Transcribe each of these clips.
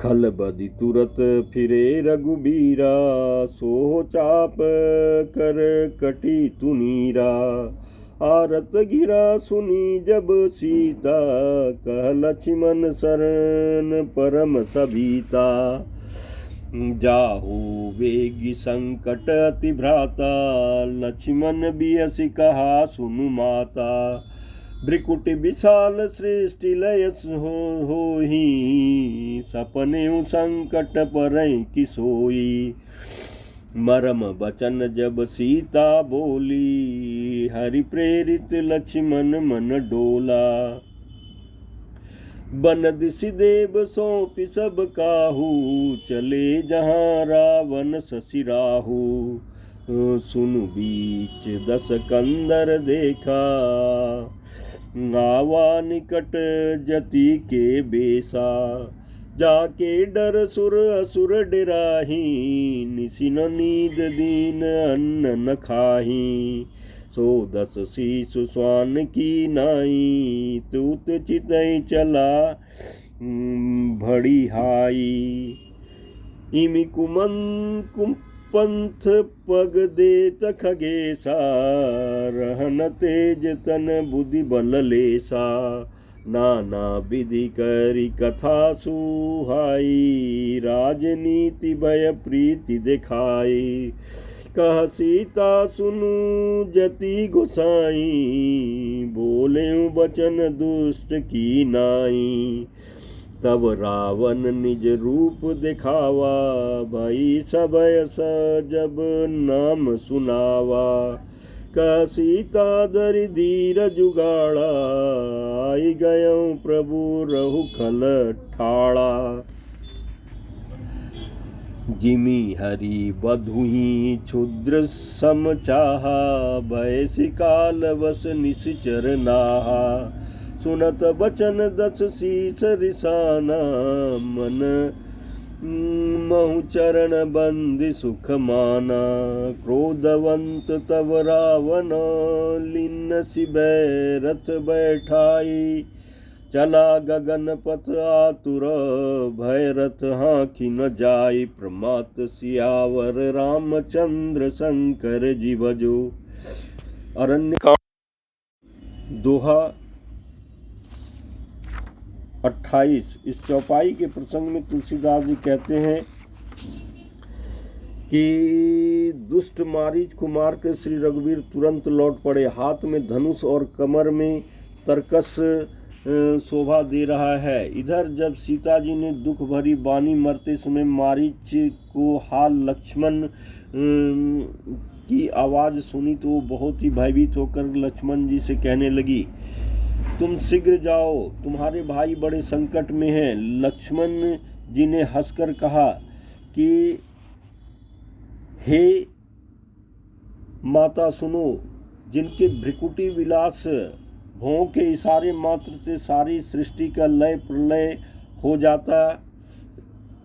खल बदि तुरत फिरे रघुबीरा, सोह चाप कर कटी तुनीरा। आरत गिरा सुनी जब सीता, कह लक्ष्मण शरण परम सभीता। जाहु वेगी संकट अति भ्राता, लक्ष्मण बियसि कहा सुनु माता। भ्रिकुटि विशाल सृष्टि लय होहि, सपने संकट परई कि सोई। मरम बचन जब सीता बोली, हरि प्रेरित लक्ष्मण मन डोला। बन दिसि देव सौंपि सब काहू, चले जहाँ रावण शशि राहु। सुनु बीच दस कंदर देखा, आवा निकट जति के बेसा। जाके डर सुर असुर डराही, निसिन नींद दीन अन्न न खाही। सो दस शीशु स्वान की नाई, तूत चितई चला भड़ी हाई। इमि कुमन पंथ पग देत खगेसा, रहन तेज तन बुद्धि बल लेसा। नाना विधि करी कथा सुहाई, राजनीति भय प्रीति दिखाई। कह सीता सुनु जति गोसाई, बोले बचन दुष्ट की नाई। तब रावण निज रूप दिखावा, भाई सबय जब नाम सुनावा। कह सीता धरि धीर जुगाड़ा, आई गयऊँ प्रभु रहु खल ठाड़ा। जिमि हरि बधुहि क्षुद्र सम चाहा, भय काल वस निश्चर नाहा। सुनत बचन दस शीस रिसाना, मन महु चरण बंदि सुख माना। क्रोधवंत तब रावण लीन शिवै रथ बैठाई। चला गगन पथ आतुर, भय रथ हाँकि न जाई। प्रमात सियावर रामचंद्र शंकर जी भजो। अरण्यकांड दोहा 28। इस चौपाई के प्रसंग में तुलसीदास जी कहते हैं कि दुष्ट मारीच को मारकर श्री रघुवीर तुरंत लौट पड़े। हाथ में धनुष और कमर में तरकस शोभा दे रहा है। इधर जब सीता जी ने दुख भरी बानी मरते समय मारीच को हाल लक्ष्मण की आवाज़ सुनी तो वो बहुत ही भयभीत होकर लक्ष्मण जी से कहने लगी, तुम शीघ्र जाओ, तुम्हारे भाई बड़े संकट में हैं। लक्ष्मण जी ने हंसकर कहा कि हे माता सुनो, जिनके भ्रिकुटी विलास भौं के इशारे मात्र से सारी सृष्टि का लय प्रलय हो जाता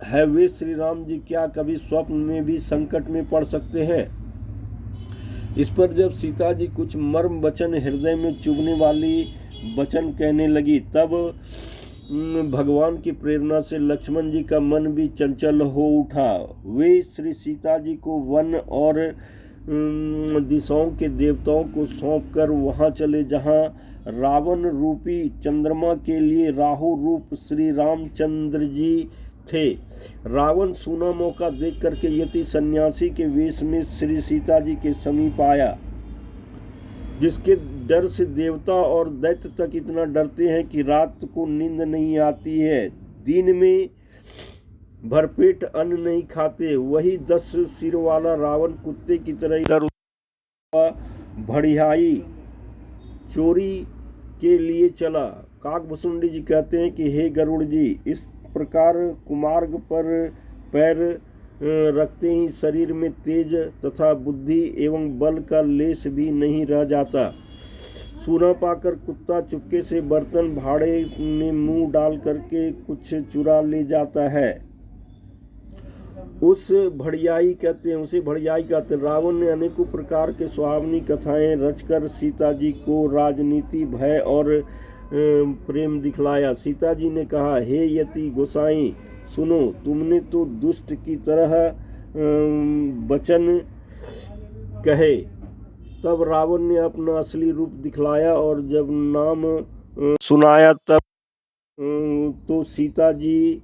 है, वे श्री राम जी क्या कभी स्वप्न में भी संकट में पड़ सकते हैं। इस पर जब सीता जी कुछ मर्म वचन हृदय में चुभने वाली वचन कहने लगी, तब भगवान की प्रेरणा से लक्ष्मण जी का मन भी चंचल हो उठा। वे श्री सीता जी को वन और दिशाओं के देवताओं को सौंपकर वहां चले जहां रावण रूपी चंद्रमा के लिए राहु रूप श्री रामचंद्र जी थे। रावण सूना मौका देख करके यति सन्यासी के वेश में श्री सीता जी के समीप आया, जिसके डर से देवता और दैत्य तक इतना डरते हैं कि रात को नींद नहीं आती है, दिन में भरपेट अन्न नहीं खाते। वही 10 सिर वाला रावण कुत्ते की तरह इधर भड़ियाई चोरी के लिए चला। काकभुसुंडी जी कहते हैं कि हे गरुड़ जी, इस प्रकार कुमार्ग पर पैर रखते ही शरीर में तेज तथा बुद्धि एवं बल का लेश भी नहीं रह जाता। सूना पाकर कुत्ता चुपके से बर्तन भाड़े में मुंह डाल करके कुछ चुरा ले जाता है, उसे भड़ियाई कहते हैं। रावण ने अनेकों प्रकार के सुहावनी कथाएं रचकर सीता जी को राजनीति, भय और प्रेम दिखलाया। सीता जी ने कहा, हे यति गोसाई, सुनो, तुमने तो दुष्ट की तरह वचन कहे। तब रावण ने अपना असली रूप दिखलाया और जब नाम सुनाया तब तो सीता जी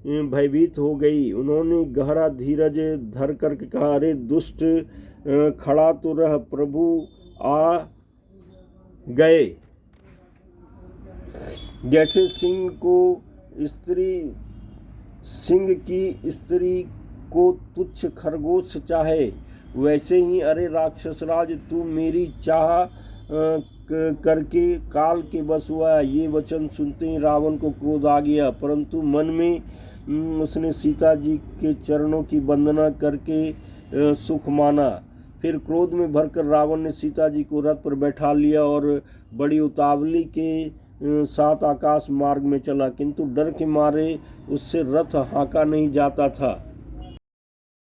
भयभीत हो गई। उन्होंने गहरा धीरज धर कर कहा, अरे दुष्ट, खड़ा तो रह, प्रभु आ गए। जैसे सिंह की स्त्री को तुच्छ खरगोश चाहे, वैसे ही अरे राक्षसराज, तू मेरी चाह करके काल के बस हुआ। ये वचन सुनते ही रावण को क्रोध आ गया, परंतु मन में उसने सीता जी के चरणों की वंदना करके सुख माना। फिर क्रोध में भरकर रावण ने सीता जी को रथ पर बैठा लिया और बड़ी उतावली के साथ आकाश मार्ग में चला, किंतु डर के मारे उससे रथ हाँका नहीं जाता था।